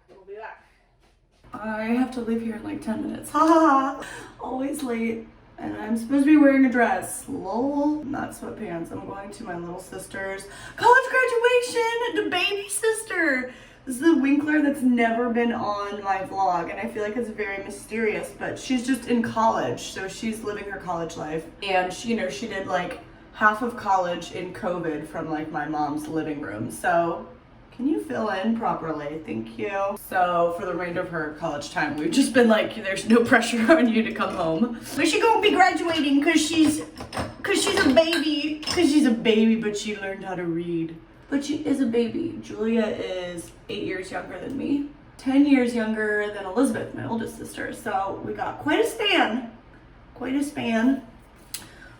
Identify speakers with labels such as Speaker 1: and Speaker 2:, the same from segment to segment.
Speaker 1: we'll be back. I have to leave here in like 10 minutes. Ha! Always late. And I'm supposed to be wearing a dress. Lol. Not sweatpants. I'm going to my little sister's college graduation. The baby sister. This is the Winkler that's never been on my vlog, and I feel like it's very mysterious, but she's just in college, so she's living her college life. And she, you know, she did like half of college in COVID from like my mom's living room. So can you fill in properly? Thank you. So for the remainder of her college time, we've just been like, there's no pressure on you to come home. But she gonna be graduating cause she's a baby, but she learned how to read. But she is a baby. Julia is 8 years younger than me, 10 years younger than Elizabeth, my oldest sister. So we got quite a span.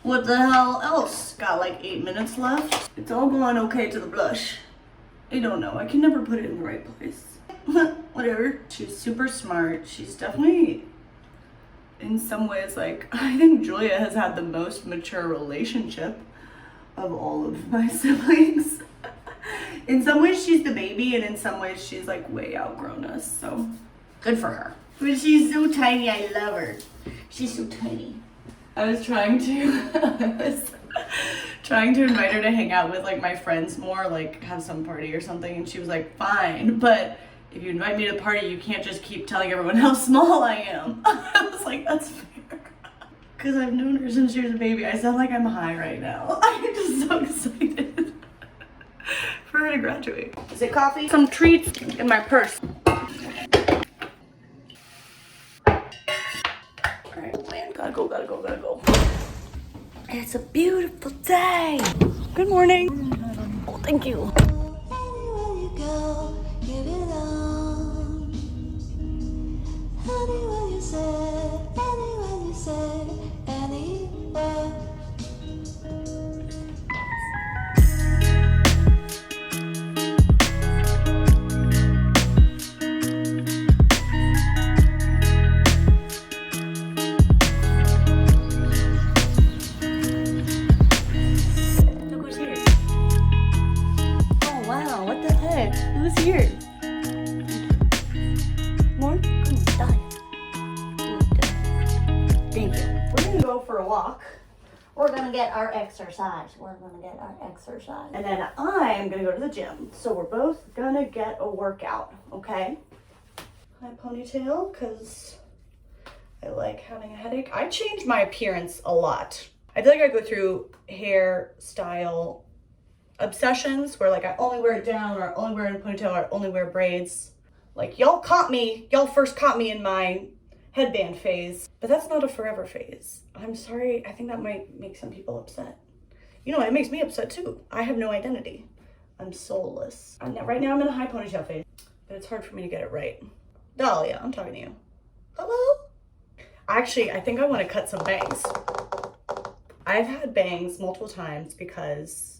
Speaker 1: What the hell else? Got like 8 minutes left. It's all going okay to the blush. I don't know, I can never put it in the right place. Whatever. She's super smart. She's definitely, in some ways, like, I think Julia has had the most mature relationship of all of my siblings. In some ways she's the baby, and in some ways she's like way outgrown us, so good for her. But she's so tiny, I love her. She's so tiny. I was trying to invite her to hang out with like my friends more, like have some party or something, and she was like, fine, but if you invite me to the party, you can't just keep telling everyone how small I am. I was like, that's fair. Because I've known her since she was a baby. I sound like I'm high right now. I'm just so excited for her to graduate. Is it coffee? Some treats in my purse. Alright, man, gotta go. It's a beautiful day. Good morning. Oh, thank you.
Speaker 2: Anywhere you go, give it on. Anywhere you say, anywhere.
Speaker 1: Who's here? More? Come on, die. Thank you. We're gonna go for a walk.
Speaker 2: We're gonna get our exercise.
Speaker 1: And then I'm gonna go to the gym. So we're both gonna get a workout, okay? My ponytail, because I like having a headache. I change my appearance a lot. I feel like I go through hairstyle obsessions where like I only wear it down, or I only wear it in a ponytail, or I only wear braids. Like y'all first caught me in my headband phase, but that's not a forever phase. I'm sorry, I think that might make some people upset. You know, it makes me upset too. I have no identity. I'm soulless. Right now I'm in a high ponytail phase, but it's hard for me to get it right. Dahlia, I'm talking to you. Hello? Actually, I think I want to cut some bangs. I've had bangs multiple times because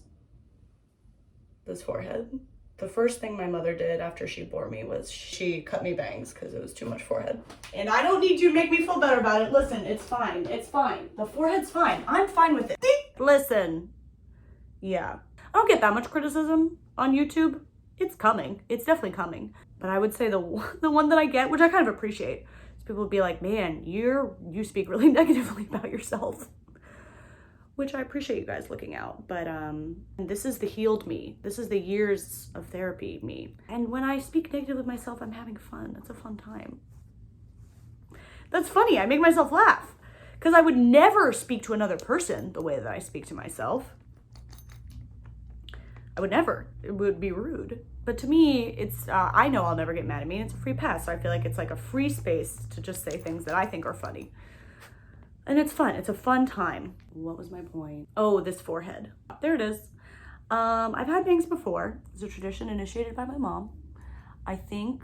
Speaker 1: this forehead. The first thing my mother did after she bore me was she cut me bangs because it was too much forehead. And I don't need you to make me feel better about it. Listen, it's fine. It's fine. The forehead's fine. I'm fine with it. Listen. Yeah. I don't get that much criticism on YouTube. It's coming. It's definitely coming. But I would say the one that I get, which I kind of appreciate, is people would be like, man, you speak really negatively about yourself. Which I appreciate you guys looking out, but this is the healed me. This is the years of therapy me. And when I speak negatively of myself, I'm having fun. It's a fun time. That's funny, I make myself laugh. Because I would never speak to another person the way that I speak to myself. I would never. It would be rude. But to me, it's, I know I'll never get mad at me, and it's a free pass. So I feel like it's like a free space to just say things that I think are funny. And it's fun. It's a fun time. What was my point? Oh, this forehead. There it is. I've had bangs before. It's a tradition initiated by my mom. I think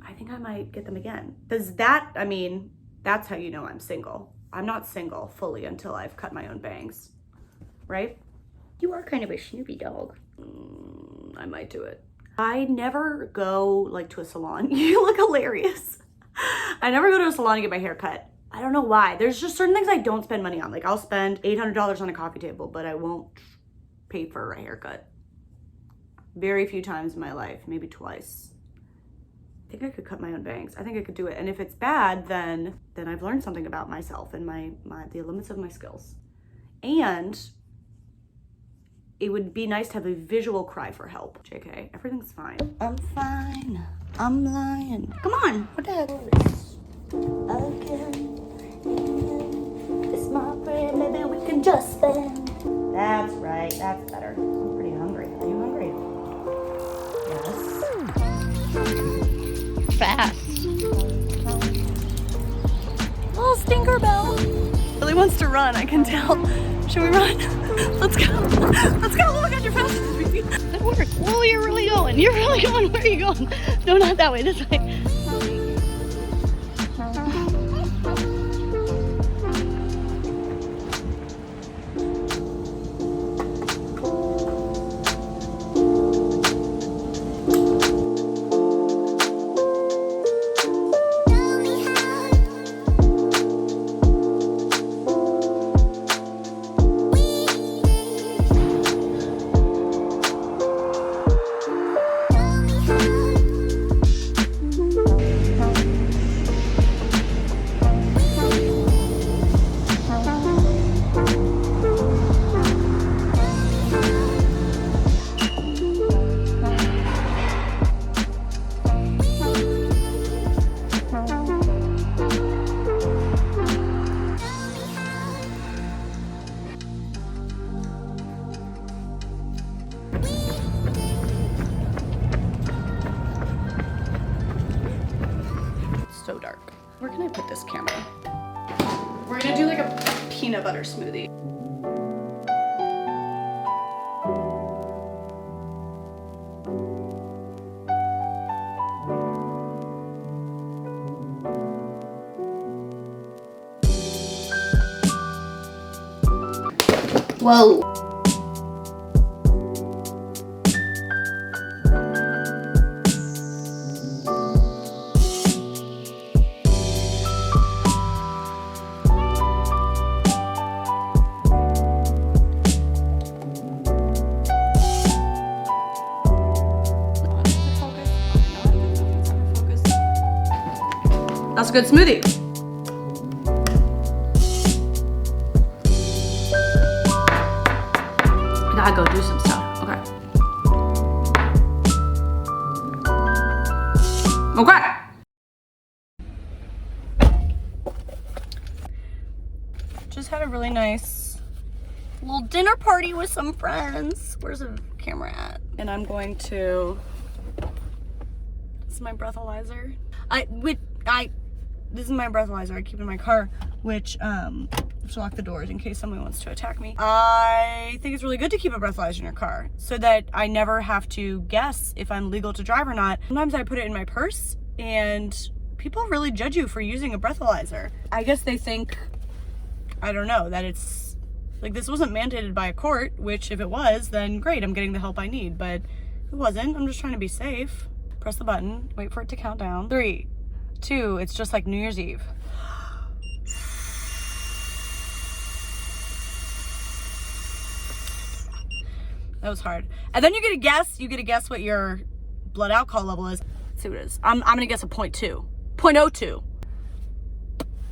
Speaker 1: I might get them again. Does that, I mean, that's how you know I'm single. I'm not single fully until I've cut my own bangs, right? You are kind of a snoopy dog. I might do it. I never go like to a salon. You look hilarious. I never go to a salon to get my hair cut. I don't know why. There's just certain things I don't spend money on. Like I'll spend $800 on a coffee table, but I won't pay for a haircut. Very few times in my life, maybe twice. think I could cut my own bangs. I think I could do it. And if it's bad, then I've learned something about myself and the limits of my skills. And it would be nice to have a visual cry for help. JK, everything's fine. I'm fine. I'm lying. Come on, what the heck is again? It's my friend, maybe we can just spend. That's right, that's better. I'm pretty hungry. Are you hungry? Yes. Fast. Oh, stinker bell. Really wants to run, I can tell. Should we run? Let's go. Let's go. Oh my God, you're faster than me. That worked. Whoa, you're really going. You're really going. Where are you going? No, not that way. This way. So dark. Where can I put this camera? We're gonna do like a peanut butter smoothie. Whoa. That's a good smoothie. I gotta go do some stuff. Okay. Just had a really nice little dinner party with some friends. Where's the camera at? And I'm going to, this is my breathalyzer. This is my breathalyzer I keep in my car, which to lock the doors in case someone wants to attack me. I think it's really good to keep a breathalyzer in your car so that I never have to guess if I'm legal to drive or not. Sometimes I put it in my purse and people really judge you for using a breathalyzer. I guess they think, I don't know, that it's like this wasn't mandated by a court, which if it was, then great, I'm getting the help I need, but it wasn't. I'm just trying to be safe. Press the button, wait for it to count down. 3, 2, it's just like New Year's Eve. That was hard. And then you get to guess what your blood alcohol level is. Let's see what it is. I'm gonna guess a 0.2. 0.02.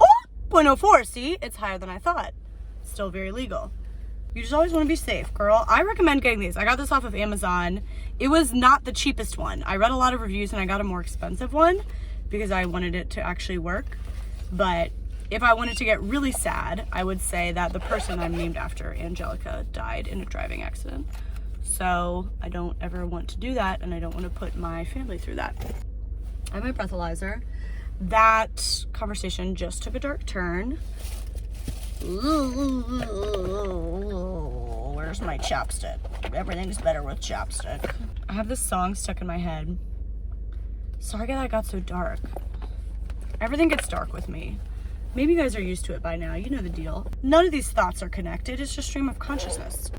Speaker 1: Oh, 0.04, see? It's higher than I thought. Still very legal. You just always wanna be safe, girl. I recommend getting these. I got this off of Amazon. It was not the cheapest one. I read a lot of reviews and I got a more expensive one because I wanted it to actually work. But if I wanted to get really sad, I would say that the person I'm named after, Angelica, died in a driving accident. So I don't ever want to do that and I don't want to put my family through that. I have my breathalyzer. That conversation just took a dark turn. Ooh, where's my chapstick? Everything's better with chapstick. I have this song stuck in my head. Sorry that it got so dark. Everything gets dark with me. Maybe you guys are used to it by now. You know the deal. None of these thoughts are connected. It's just stream of consciousness.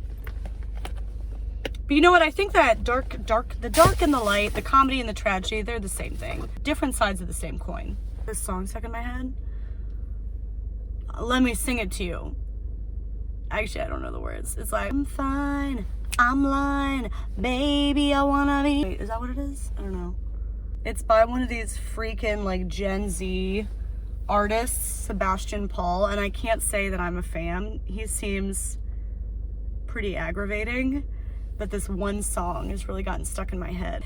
Speaker 1: But you know what? I think that the dark and the light, the comedy and the tragedy, they're the same thing. Different sides of the same coin. This song stuck in my head. Let me sing it to you. Actually, I don't know the words. It's like, I'm fine, I'm lying, baby, I wanna be. Wait, is that what it is? I don't know. It's by one of these freaking like Gen Z artists, Sebastian Paul, and I can't say that I'm a fan. He seems pretty aggravating, but this one song has really gotten stuck in my head.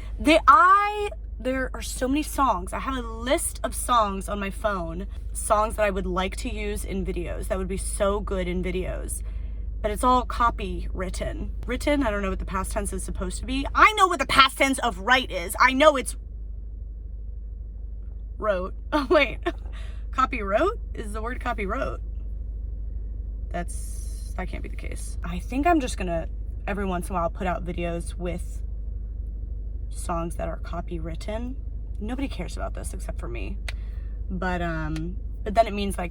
Speaker 1: There are so many songs. I have a list of songs on my phone, songs that I would like to use in videos that would be so good in videos, but it's all copywritten. Written, I don't know what the past tense is supposed to be. I know what the past tense of write is. I know it's wrote. Oh wait, copy wrote? Is the word copy wrote? That can't be the case. I think I'm just gonna every once in a while put out videos with songs that are copywritten. Nobody cares about this except for me. But then it means I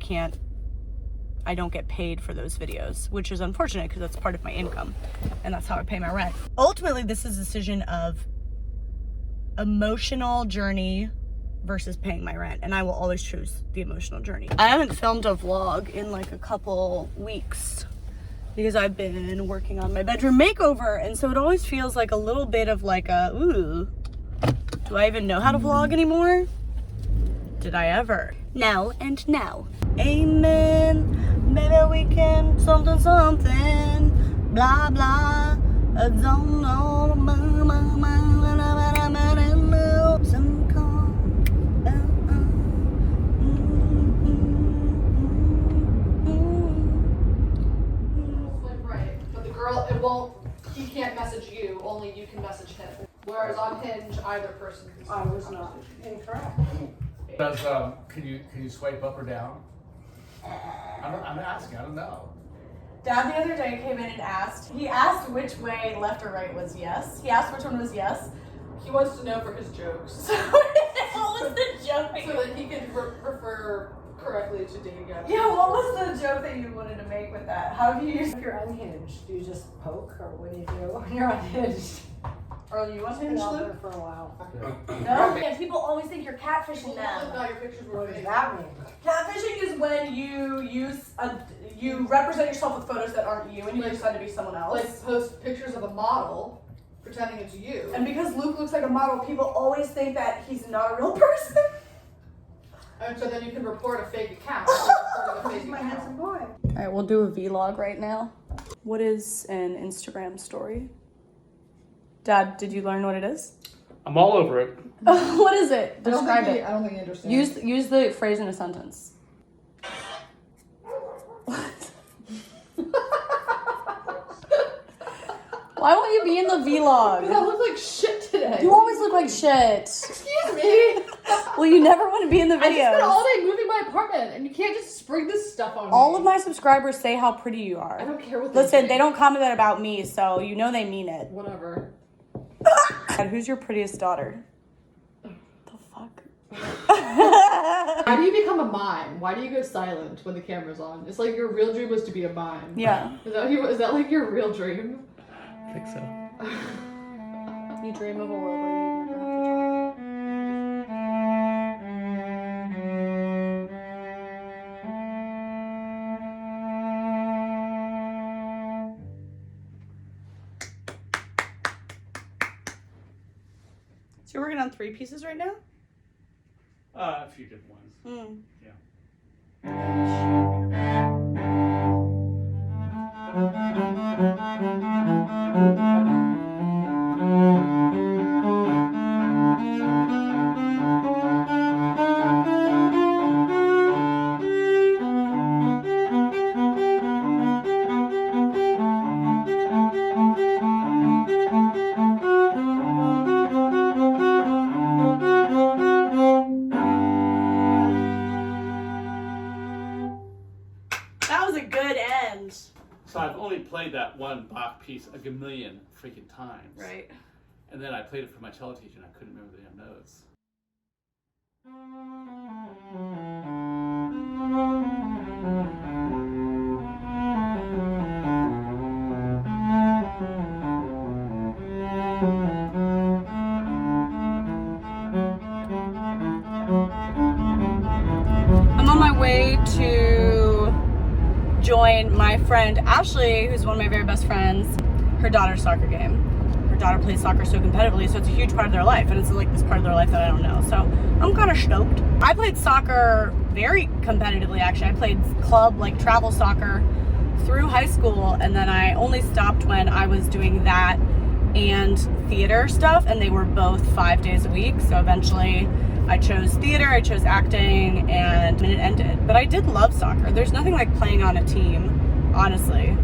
Speaker 1: don't get paid for those videos, which is unfortunate because that's part of my income and that's how I pay my rent. Ultimately, this is a decision of emotional journey versus paying my rent, and I will always choose the emotional journey. I haven't filmed a vlog in like a couple weeks because I've been working on my bedroom makeover, and so it always feels like a little bit of like a, ooh, do I even know how to vlog anymore? Did I ever? Now and now. Amen. Maybe we can something, blah, blah. I don't know. Some call.
Speaker 3: Right, but the girl, it won't, he can't message you, only you can message him. Whereas on Hinge, either person can.
Speaker 1: I was not incorrect.
Speaker 4: Does can you swipe up or down? I'm asking. I don't know.
Speaker 1: Dad the other day came in and asked. He asked which way left or right was yes. He asked which one was yes.
Speaker 3: He wants to know for his jokes.
Speaker 1: What was the joke?
Speaker 3: So that he can refer correctly to dating apps.
Speaker 1: Yeah, what was the joke that you wanted to make with that? How do you use?
Speaker 5: If you're unhinged, do you just poke, or what do you do when you're unhinged?
Speaker 1: Are you unhinged,
Speaker 5: Been out
Speaker 1: Luke?
Speaker 5: there for a while.
Speaker 1: No. And people always think you're catfishing
Speaker 3: People
Speaker 1: them.
Speaker 3: thought your pictures were
Speaker 5: What does
Speaker 3: fake.
Speaker 5: that mean?
Speaker 1: Catfishing is when you represent yourself with photos that aren't you, and you decide to be someone else.
Speaker 3: Like post pictures of a model, pretending it's you.
Speaker 1: And because Luke looks like a model, people always think that he's not a real person.
Speaker 3: And so then you can report a fake account. Reporting a fake
Speaker 5: My
Speaker 3: account.
Speaker 5: handsome boy.
Speaker 1: All right, we'll do a vlog right now. What is an Instagram story? Dad, did you learn what it is?
Speaker 4: I'm all over it.
Speaker 1: What is it? Describe it.
Speaker 3: I don't think he understands.
Speaker 1: Use the phrase in a sentence. Why won't you be in the
Speaker 3: I
Speaker 1: vlog?
Speaker 3: look like shit today.
Speaker 1: You always look like shit.
Speaker 3: Excuse me.
Speaker 1: Well, you never want to be in the
Speaker 3: I just spent all
Speaker 1: videos.
Speaker 3: day moving my apartment, and you can't just spring this stuff on me.
Speaker 1: All of my subscribers say how pretty you
Speaker 3: I
Speaker 1: are.
Speaker 3: don't care what
Speaker 1: Listen,
Speaker 3: say.
Speaker 1: they don't comment that about me, so you know they mean it.
Speaker 3: Whatever.
Speaker 1: Dad, who's your prettiest daughter? The fuck?
Speaker 3: How do you become a mime? Why do you go silent when the camera's on? It's like your real dream was to be a mime.
Speaker 1: Yeah.
Speaker 3: Is that like your real dream?
Speaker 4: I think so.
Speaker 1: You dream of a world where you never have to talk. So you're working on 3 pieces right now?
Speaker 4: A few different ones. Yeah.
Speaker 1: That was a good end.
Speaker 4: So I've only played that one Bach piece a gamillion freaking times.
Speaker 1: Right.
Speaker 4: And then I played it for my cello teacher and I couldn't remember the damn notes.
Speaker 1: I'm on my way to join my friend Ashley, who's one of my very best friends, her daughter's soccer game. Her daughter plays soccer so competitively, so it's a huge part of their life, and it's like this part of their life that I don't know. So I'm kind of stoked. I played soccer very competitively, actually. I played club, like travel soccer through high school, and then I only stopped when I was doing that and theater stuff, and they were both 5 days a week. So eventually I chose theater, I chose acting, and it ended. But I did love soccer. There's nothing like playing on a team, honestly.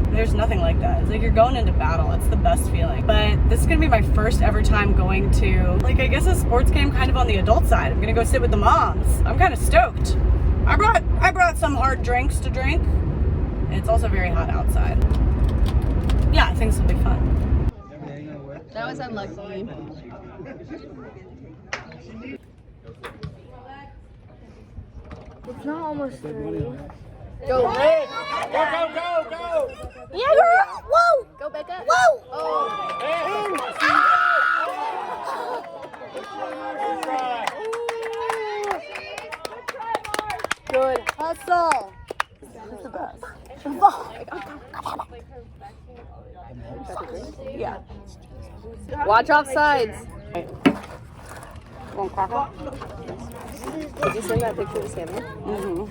Speaker 1: There's nothing like that. It's like you're going into battle. It's the best feeling. But this is gonna be my first ever time going to, like, I guess a sports game kind of on the adult side. I'm gonna go sit with the moms. I'm kind of stoked. I brought some hard drinks to drink. And it's also very hot outside. Yeah, I think this will be fun.
Speaker 3: That was unlucky.
Speaker 6: It's not almost 3.
Speaker 3: Go, Rick!
Speaker 4: Go!
Speaker 6: Yeah, girl! Whoa!
Speaker 3: Go, Becca!
Speaker 6: Whoa!
Speaker 3: Oh!
Speaker 6: Good hustle! That's the best.
Speaker 1: Yeah.
Speaker 3: Watch off sides.
Speaker 1: Want cracker?
Speaker 3: Did you send that picture to Sammy?
Speaker 1: Mm-hmm.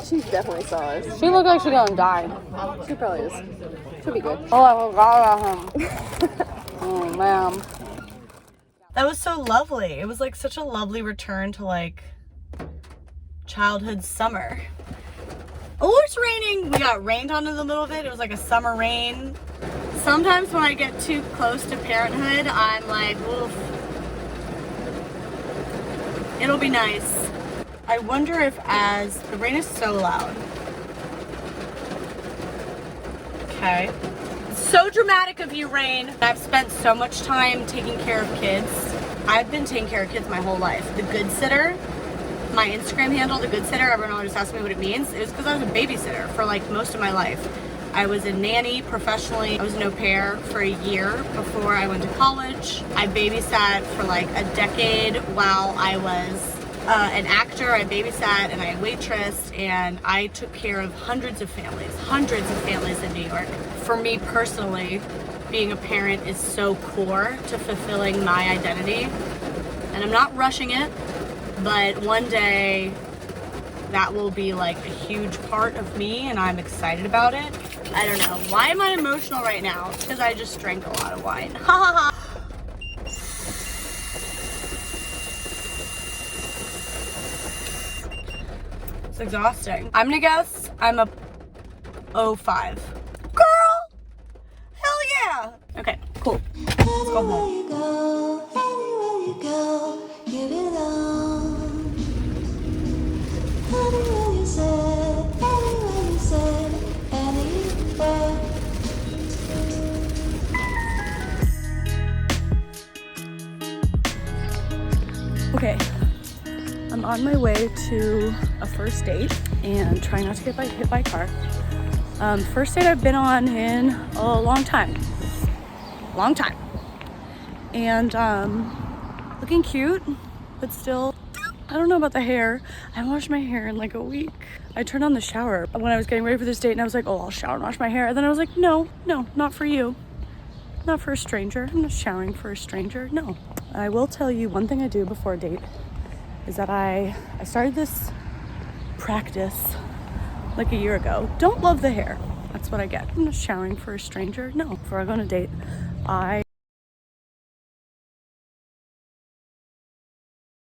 Speaker 3: She definitely saw us.
Speaker 1: She looked like she's gonna die.
Speaker 3: She probably is. She'll be good.
Speaker 1: Oh, I forgot about him. Oh, man. That was so lovely. It was like such a lovely return to like childhood summer. Oh, it's raining. We got rained on in the middle of it. It was like a summer rain. Sometimes when I get too close to parenthood, I'm like, oof. It'll be nice. I wonder if as the rain is so loud. Okay. So dramatic of you, Rain. I've spent so much time taking care of kids. I've been taking care of kids my whole life. The Good Sitter, my Instagram handle, The Good Sitter, everyone always asks me what it means. It was because I was a babysitter for like most of my life. I was a nanny professionally. I was an au pair for a year before I went to college. I babysat for like a decade while I was an actor. I babysat and I waitressed, and I took care of hundreds of families in New York. For me personally, being a parent is so core to fulfilling my identity, and I'm not rushing it, but one day that will be like a huge part of me, and I'm excited about it. I don't know. Why am I emotional right now? It's because I just drank a lot of wine. Ha ha ha. It's exhausting. I'm gonna guess I'm a 05. Girl! Hell yeah! Okay, cool. Let's go home.
Speaker 2: You go, anywhere you go, give it on. Anywhere you say, anywhere.
Speaker 1: Okay, I'm on my way to a first date and trying not to get hit by a car. First date I've been on in a long time. And looking cute, but still, I don't know about the hair. I haven't washed my hair in like a week. I turned on the shower when I was getting ready for this date, and I was like, oh, I'll shower and wash my hair. And then I was like, no, not for you. Not for a stranger. I'm not showering for a stranger, no. I will tell you one thing I do before a date is that I started this practice like a year ago. Don't love the hair. That's what I get. I'm not showering for a stranger. No. Before I go on a date, I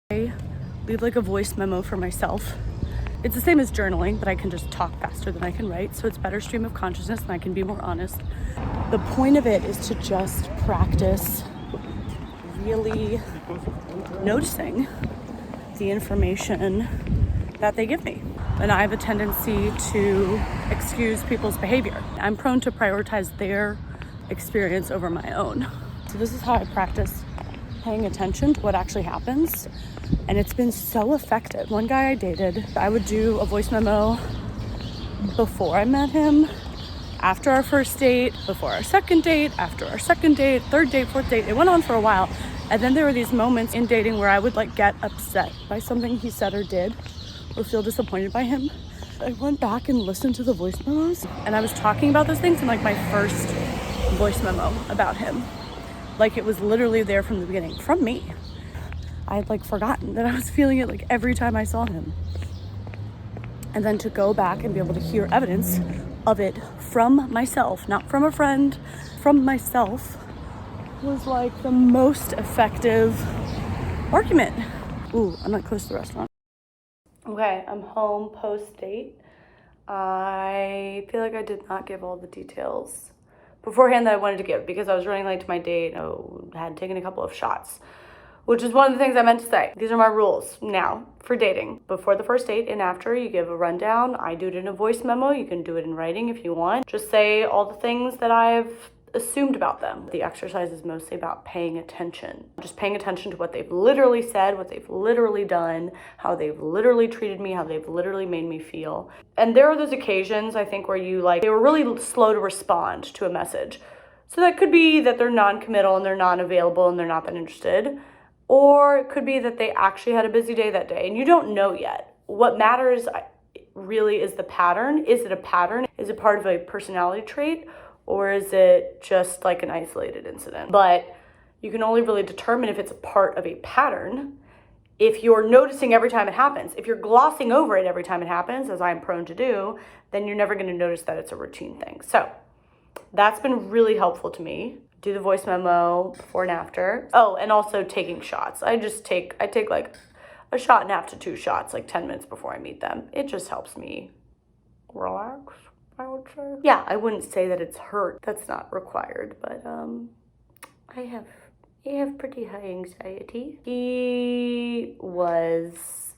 Speaker 1: leave like a voice memo for myself. It's the same as journaling, but I can just talk faster than I can write, so it's better stream of consciousness and I can be more honest. The point of it is to just practice really noticing the information that they give me. And I have a tendency to excuse people's behavior. I'm prone to prioritize their experience over my own. So this is how I practice paying attention to what actually happens. And it's been so effective. One guy I dated, I would do a voice memo before I met him, after our first date, before our second date, after our second date, third date, fourth date. It went on for a while. And then there were these moments in dating where I would like get upset by something he said or did, or feel disappointed by him. I went back and listened to the voice memos, and I was talking about those things in like my first voice memo about him. Like it was literally there from the beginning, from me. I had like forgotten that I was feeling it like every time I saw him. And then to go back and be able to hear evidence of it from myself, not from a friend, from myself, was like the most effective argument. Ooh, I'm not close to the restaurant. Okay, I'm home post-date. I feel like I did not give all the details beforehand that I wanted to give because I was running late to my date. I had taken a couple of shots, which is one of the things I meant to say. These are my rules now for dating. Before the first date and after, you give a rundown. I do it in a voice memo. You can do it in writing if you want. Just say all the things that I've assumed about them. The exercise is mostly about paying attention. Just paying attention to what they've literally said, what they've literally done, how they've literally treated me, how they've literally made me feel. And there are those occasions, I think, where they were really slow to respond to a message. So that could be that they're non-committal and they're non-available and they're not that interested. Or it could be that they actually had a busy day that day and you don't know yet. What matters really is the pattern. Is it a pattern? Is it part of a personality trait? Or is it just like an isolated incident? But you can only really determine if it's a part of a pattern if you're noticing every time it happens. If you're glossing over it every time it happens, as I'm prone to do, then you're never going to notice that it's a routine thing. So that's been really helpful to me. Do the voice memo before and after. Oh, and also taking shots. I take like a shot and a half to 2 shots, like 10 minutes before I meet them. It just helps me relax, I would say. Yeah, I wouldn't say that it's hurt. That's not required, but I have pretty high anxiety. He was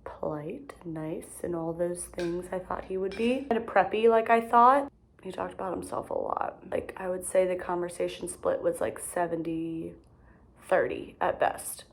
Speaker 1: polite and nice and all those things I thought he would be. Kind of preppy like I thought. He talked about himself a lot. Like I would say the conversation split was like 70-30 at best.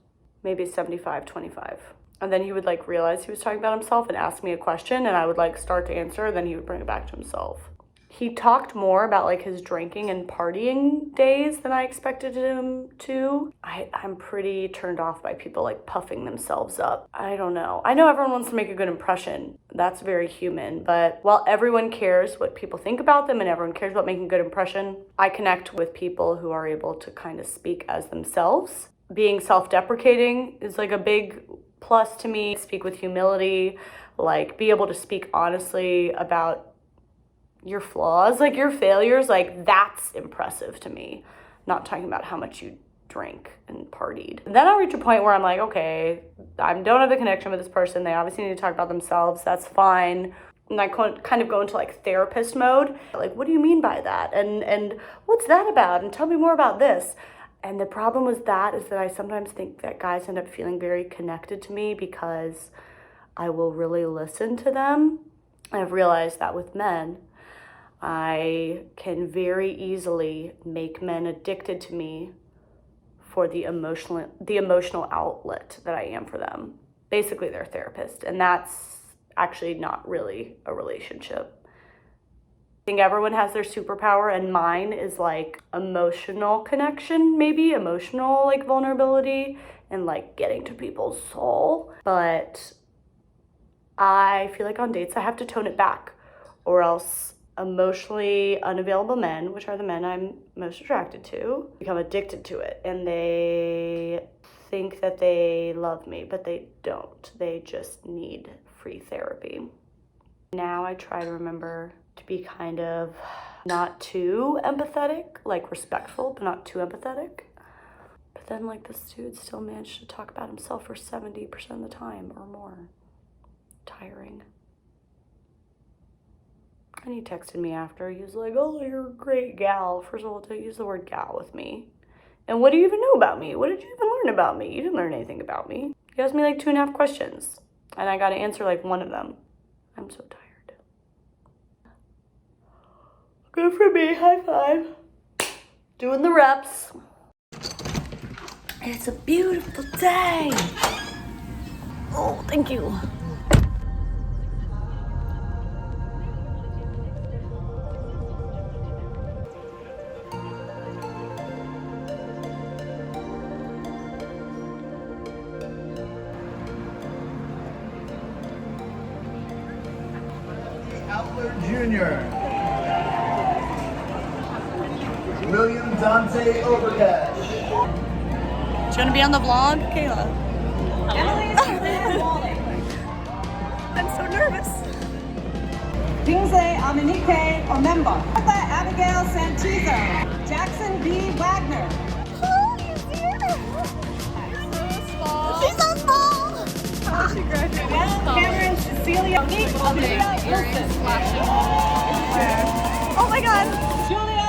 Speaker 1: Maybe 75-25. And then he would like realize he was talking about himself and ask me a question and I would like start to answer, then he would bring it back to himself. He talked more about like his drinking and partying days than I expected him to. I'm pretty turned off by people like puffing themselves up. I don't know. I know everyone wants to make a good impression. That's very human. But while everyone cares what people think about them and everyone cares about making a good impression, I connect with people who are able to kind of speak as themselves. Being self-deprecating is like a big plus to me. Speak with humility, like be able to speak honestly about your flaws, like your failures, like that's impressive to me. Not talking about how much you drink and partied. And then I'll reach a point where I'm like, okay, I don't have a connection with this person. They obviously need to talk about themselves. That's fine. And I kind of go into like therapist mode. Like, what do you mean by that? And what's that about? And tell me more about this. And the problem with that is that I sometimes think that guys end up feeling very connected to me because I will really listen to them. I've realized that with men, I can very easily make men addicted to me for the emotional outlet that I am for them. Basically, their therapist. And that's actually not really a relationship. I think everyone has their superpower, and mine is like emotional connection, maybe emotional like vulnerability and like getting to people's soul. But I feel like on dates I have to tone it back, or else emotionally unavailable men, which are the men I'm most attracted to, become addicted to it, and they think that they love me, but they don't. They just need free therapy. Now I try to remember to be kind of not too empathetic, like respectful, but not too empathetic. But then like this dude still managed to talk about himself for 70% of the time or more. Tiring. And he texted me after. He was like, oh, you're a great gal. First of all, don't use the word gal with me. And what do you even know about me? What did you even learn about me? You didn't learn anything about me. He asked me like 2.5 questions. And I got to answer like 1 of them. I'm so tired. Good for me. High five. Doing the reps. It's a beautiful day. Oh, thank you.
Speaker 7: Winkler Jr. William Dante Overcash.
Speaker 1: It's gonna be on the vlog, Kayla. I'm so nervous.
Speaker 5: Kingsley Amanike Omemba. Martha Abigail Santizo. Jackson B. Wagner.
Speaker 1: Oh, he's here. She's so small. How is she graduating?
Speaker 5: Cameron Cecilia Olivia Wilson.
Speaker 1: Oh my god.
Speaker 5: Julia